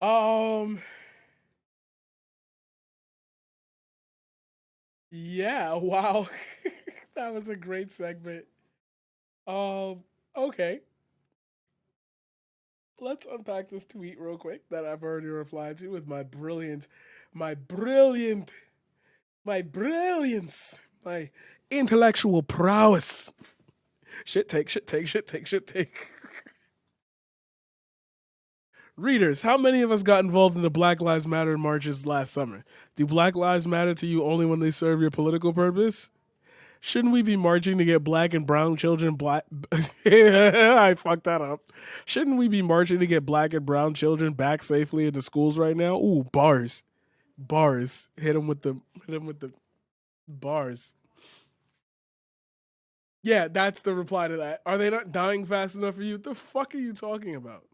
Um, yeah, wow. That was a great segment. Um, okay. Let's unpack this tweet real quick that I've already replied to with my brilliant, my brilliance, my intellectual prowess. Shit take, shit take, shit take, shit take. Readers, how many of us got involved in the Black Lives Matter marches last summer? Do Black Lives matter to you only when they serve your political purpose? Shouldn't we be marching to get black and brown children black? I fucked that up. Shouldn't we be marching to get black and brown children back safely into schools right now? Ooh, bars, bars. Hit him with the bars. Yeah, that's the reply to that. Are they not dying fast enough for you? What the fuck are you talking about?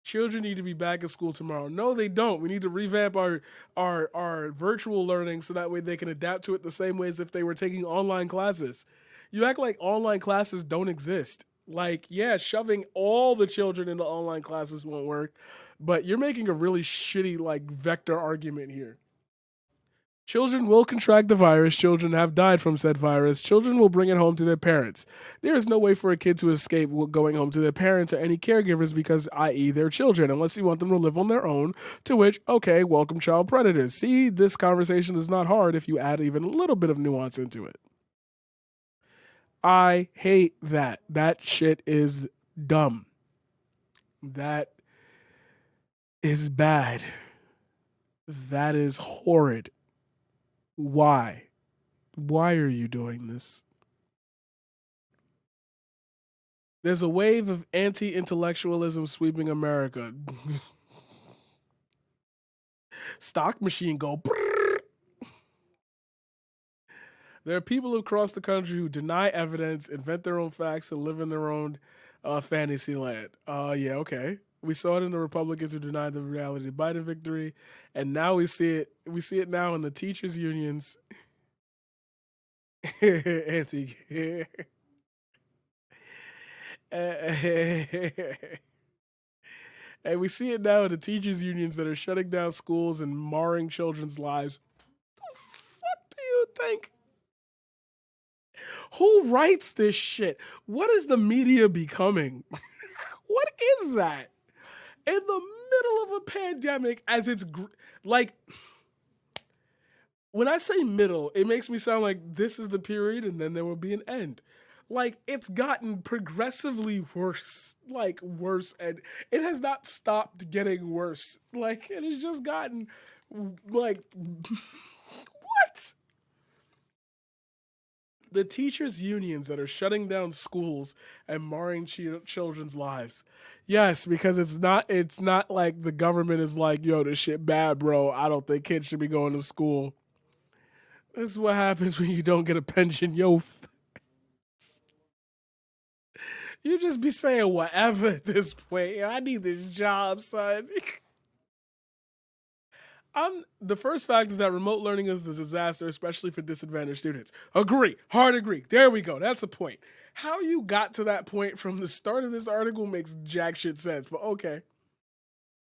Children need to be back at school tomorrow. No, they don't. We need to revamp our virtual learning so that way they can adapt to it the same way as if they were taking online classes. You act like online classes don't exist. Like, yeah, shoving all the children into online classes won't work, but you're making a really shitty like vector argument here. Children will contract the virus. Children have died from said virus. Children will bring it home to their parents. There is no way for a kid to escape going home to their parents or any caregivers because, i.e., their children, unless you want them to live on their own. To which, okay, welcome child predators. See, this conversation is not hard if you add even a little bit of nuance into it. I hate that. That shit is dumb. That is bad. That is horrid. Why? Why are you doing this? There's a wave of anti intellectualism sweeping America. Stock machine go. Brrr. There are people across the country who deny evidence, invent their own facts, and live in their own fantasy land. Yeah, okay. We saw it in the Republicans who denied the reality of Biden victory, and now we see it. We see it now in the teachers' unions. Anti. And we see it now in the teachers' unions that are shutting down schools and marring children's lives. What do you think? Who writes this shit? What is the media becoming? What is that? In the middle of a pandemic, as it's like, when I say middle, it makes me sound like this is the period and then there will be an end. Like, it's gotten progressively worse, like worse, and it has not stopped getting worse. Like, it has just gotten like what? The teachers unions that are shutting down schools and marring children's lives. Yes, because it's not like the government is like, yo, this shit bad, bro. I don't think kids should be going to school. This is what happens when you don't get a pension, yo. You just be saying whatever at this point. I need this job, son. The first fact is that remote learning is a disaster, especially for disadvantaged students. Agree. Hard agree. There we go. That's a point. How you got to that point from the start of this article makes jack shit sense, but okay.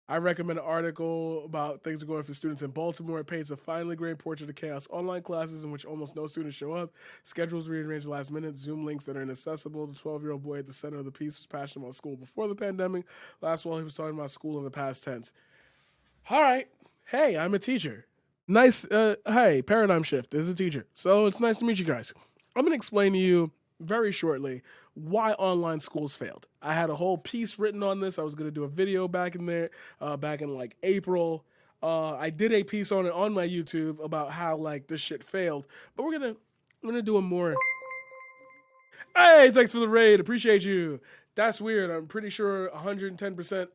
I recommend an article about things going for students in Baltimore. It paints a finely grained portrait of chaos. Online classes in which almost no students show up. Schedules rearranged last minute. Zoom links that are inaccessible. The 12-year-old boy at the center of the piece was passionate about school before the pandemic. Last while he was talking about school in the past tense. All right. Hey, I'm a teacher. Nice. Hey, paradigm shift is a teacher. So it's nice to meet you guys. I'm going to explain to you very shortly why online schools failed. I had a whole piece written on this. I was going to do a video back in there, back in like April. I did a piece on it on my YouTube about how like this shit failed. But we're gonna do a more. Hey, thanks for the raid. Appreciate you. That's weird. I'm pretty sure 110%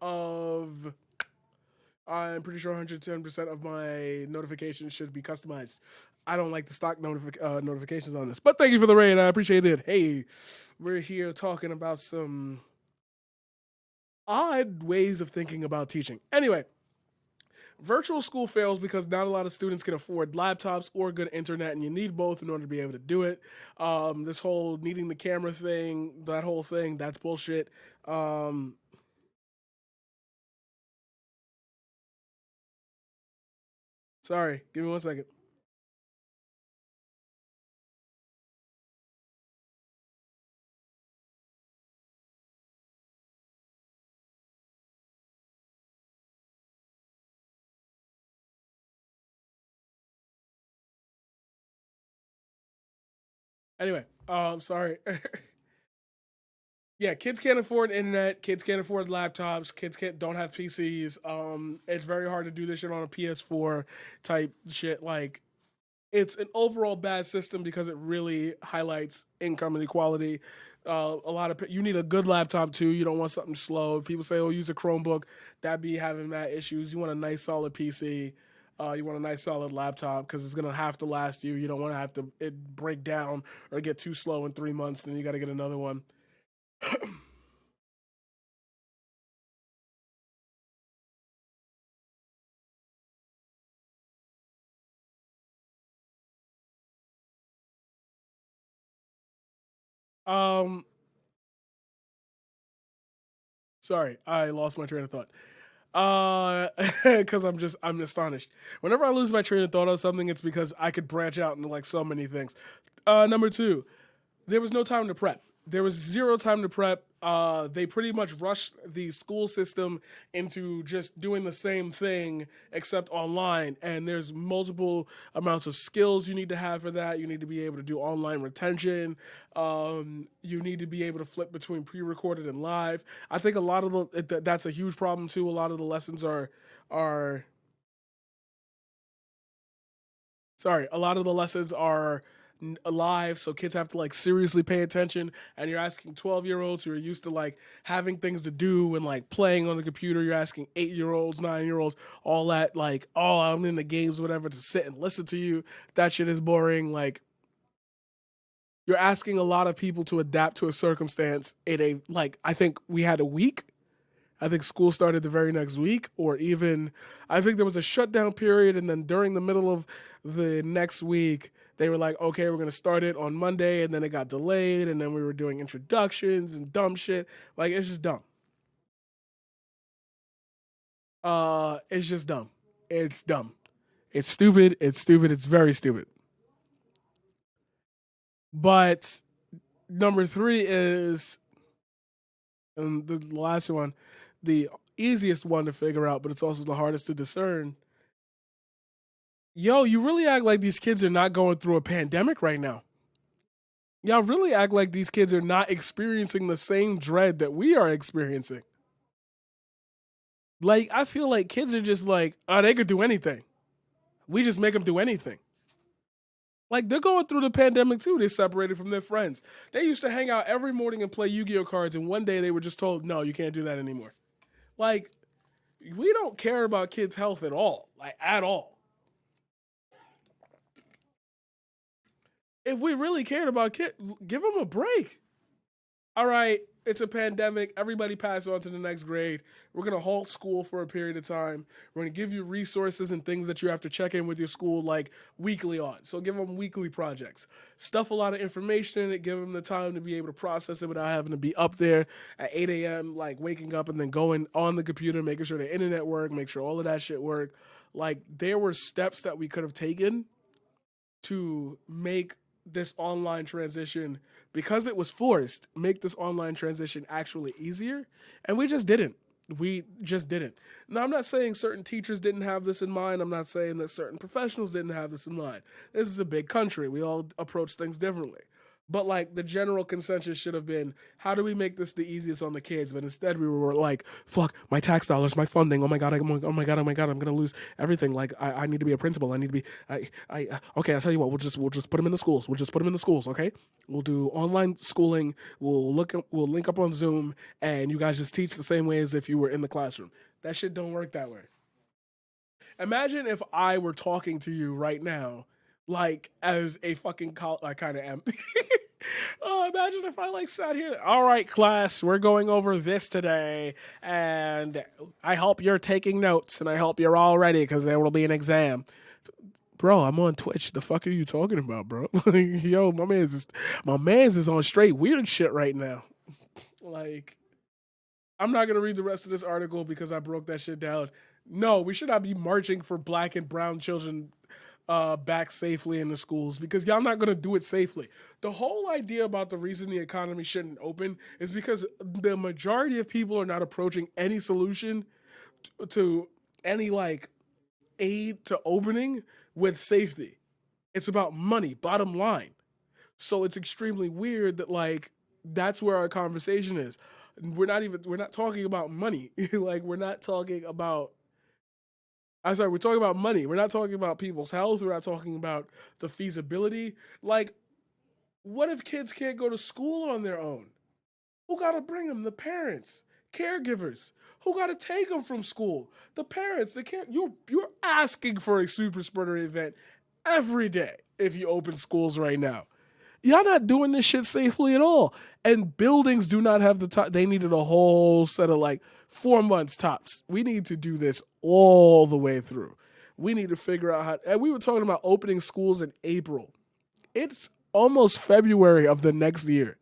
of my notifications should be customized. I don't like the stock notifications on this, but thank you for the raid. I appreciate it. Hey, we're here talking about some odd ways of thinking about teaching. Anyway, virtual school fails because not a lot of students can afford laptops or good internet, and you need both in order to be able to do it. This whole needing the camera thing, that whole thing, that's bullshit. Um, Sorry, give me 1 second. Anyway, sorry. Yeah, kids can't afford internet. Kids can't afford laptops. Kids can't don't have PCs. It's very hard to do this shit on a PS4 type shit. Like, it's an overall bad system because it really highlights income inequality. A lot of you need a good laptop too. You don't want something slow. People say, "Oh, use a Chromebook." That be having that issues. You want a nice solid PC. You want a nice solid laptop because it's gonna have to last you. You don't want to have to it break down or get too slow in 3 months. Then you got to get another one. um, Sorry, I lost my train of thought. Because I'm astonished. Whenever I lose my train of thought on something, it's because I could branch out into like so many things. Number two, there was no time to prep. There was zero time to prep. They pretty much rushed the school system into just doing the same thing except online. And there's multiple amounts of skills you need to have for that. You need to be able to do online retention. You need to be able to flip between pre-recorded and live. I think a lot of that's a huge problem too. A lot of the lessons are sorry, a lot of the lessons are live, so kids have to like seriously pay attention. And you're asking 12-year-olds who are used to like having things to do and like playing on the computer. You're asking 8-year-olds, 9-year-olds, all that like, oh, I'm in the games, whatever, to sit and listen to you. That shit is boring. Like, you're asking a lot of people to adapt to a circumstance in a like. I think we had a week. I think school started the very next week, or even I think there was a shutdown period, and then during the middle of the next week, they were like, "Okay, we're gonna start it on Monday," and then it got delayed, and then we were doing introductions and dumb shit. Like, it's just dumb. It's just dumb. It's dumb. It's stupid. It's stupid. It's very stupid. But number three is the last one, the easiest one to figure out, but it's also the hardest to discern. Yo, you really act like these kids are not going through a pandemic right now. Y'all really act like these kids are not experiencing the same dread that we are experiencing. Like, I feel like kids are just like, oh, they could do anything. We just make them do anything. Like, they're going through the pandemic too. They're separated from their friends. They used to hang out every morning and play Yu Gi Oh cards, and one day they were just told, no, you can't do that anymore. Like, we don't care about kids' health at all. Like, at all. If we really cared about kids, give them a break. All right, it's a pandemic. Everybody pass on to the next grade. We're going to halt school for a period of time. We're going to give you resources and things that you have to check in with your school like weekly on. So give them weekly projects. Stuff a lot of information in it. Give them the time to be able to process it without having to be up there at 8 a.m., like waking up and then going on the computer, making sure the internet worked, make sure all of that shit worked. Like, there were steps that we could have taken to make this online transition, because it was forced, make this online transition actually easier, and we just didn't. We just didn't. Now, I'm not saying certain teachers didn't have this in mind. I'm not saying that certain professionals didn't have this in mind. This is a big country. We all approach things differently. But like, the general consensus should have been, how do we make this the easiest on the kids? But instead, we were like, fuck, my tax dollars, my funding. Oh my god, oh my god, oh my god, I'm gonna lose everything. Like, I need to be a principal. I need to be. Okay. I'll tell you what. We'll just put them in the schools. We'll just put them in the schools. Okay. We'll do online schooling. We'll link up on Zoom, and you guys just teach the same way as if you were in the classroom. That shit don't work that way. Imagine if I were talking to you right now, like as a fucking I kind of am. Oh, imagine if I like sat here. All right, class, we're going over this today, and I hope you're taking notes, and I hope you're all ready because there will be an exam. Bro, I'm on Twitch. The fuck are you talking about, bro? Like, yo, my man's is on straight weird shit right now. Like, I'm not gonna read the rest of this article because I broke that shit down. No, we should not be marching for black and brown children back safely in the schools because y'all not gonna do it safely. The whole idea about the reason the economy shouldn't open is because the majority of people are not approaching any solution to any like aid to opening with safety. It's about money, bottom line. So it's extremely weird that like that's where our conversation is. We're not talking about money. Like we're not talking about I'm sorry, we're talking about money. We're not talking about people's health. We're not talking about the feasibility. Like, what if kids can't go to school on their own? Who got to bring them? The parents, caregivers. Who got to take them from school? The parents. They can't. You're asking for a super spreader event every day if you open schools right now. Y'all not doing this shit safely at all. And buildings do not have the time. They needed a whole set of like 4 months tops. We need to do this all the way through. We need to figure out how. And we were talking about opening schools in April. It's almost February of the next year.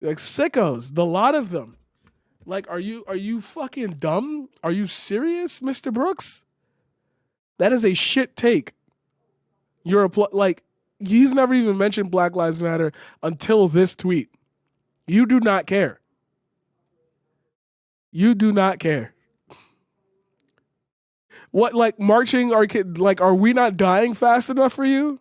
Like sickos, the lot of them. Like, are you fucking dumb? Are you serious, Mr. Brooks? That is a shit take. You're like he's never even mentioned Black Lives Matter until this tweet. You do not care. You do not care. What like marching are we not dying fast enough for you?